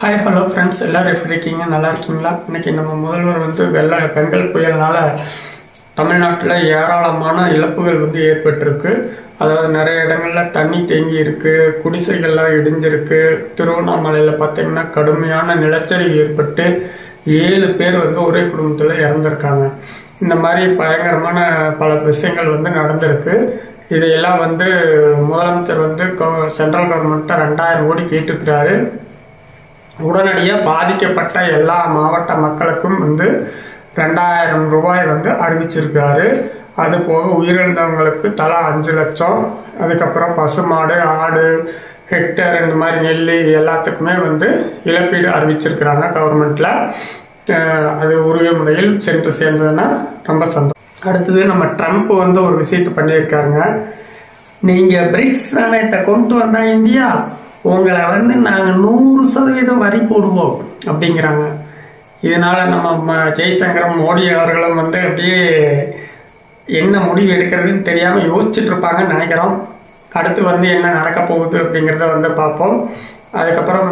Hi hello friends, எல்லோரும் எப்படி இருக்கீங்க? நல்லா இருக்கீங்களா? இன்றைக்கி நம்ம முதல்வர் பெங்கல் புயல்னால தமிழ்நாட்டில் ஏராளமான இழப்புகள் ஏற்பட்டிருக்கு. அதாவது நிறைய இடங்களில் தண்ணி தேங்கி இருக்கு, குடிசைகள்லாம் இடிஞ்சிருக்கு. திருவண்ணாமலையில் பார்த்தீங்கன்னா கடுமையான நிலச்சரிவு ஏற்பட்டு 7 பேர் ஒரே குடும்பத்தில் இறந்துருக்காங்க. இந்த மாதிரி பயங்கரமான பல விஷயங்கள் நடந்திருக்கு. இதையெல்லாம் முதலமைச்சர் சென்ட்ரல் கவர்மெண்ட்டை 2000 கோடி கேட்டுக்கிறாரு. உடனடியாக பாதிக்கப்பட்ட எல்லா மாவட்ட மக்களுக்கும் 2000 ரூபாய் அறிவிச்சிருக்காரு. அது போக உயிரிழந்தவங்களுக்கு தலா 5 லட்சம், அதுக்கப்புறம் பசுமாடு, ஆடு, ஹெக்டேர் இந்த மாதிரி நெல் எல்லாத்துக்குமே இழப்பீடு அறிவிச்சிருக்கிறாங்க கவர்மெண்ட்ல. அது உரிய முறையில் சென்று சேர்ந்ததுன்னா ரொம்ப சந்தோஷம். அடுத்தது நம்ம ட்ரம்ப் ஒரு விஷயத்தை பண்ணியிருக்காருங்க. நீங்கள் பிரிக்ஸ் நாணயத்தை கொண்டு வந்தா இந்தியா உங்களை நாங்கள் 100% வரி போடுவோம் அப்படிங்கிறாங்க. இதனால நம்ம ஜெய்சங்கரும் மோடி அவர்களும் அப்படியே என்ன முடிவு எடுக்கிறதுன்னு தெரியாமல் யோசிச்சுட்டு இருப்பாங்கன்னு நினைக்கிறோம். அடுத்து என்ன நடக்க போகுது அப்படிங்கிறத பார்ப்போம். அதுக்கப்புறம்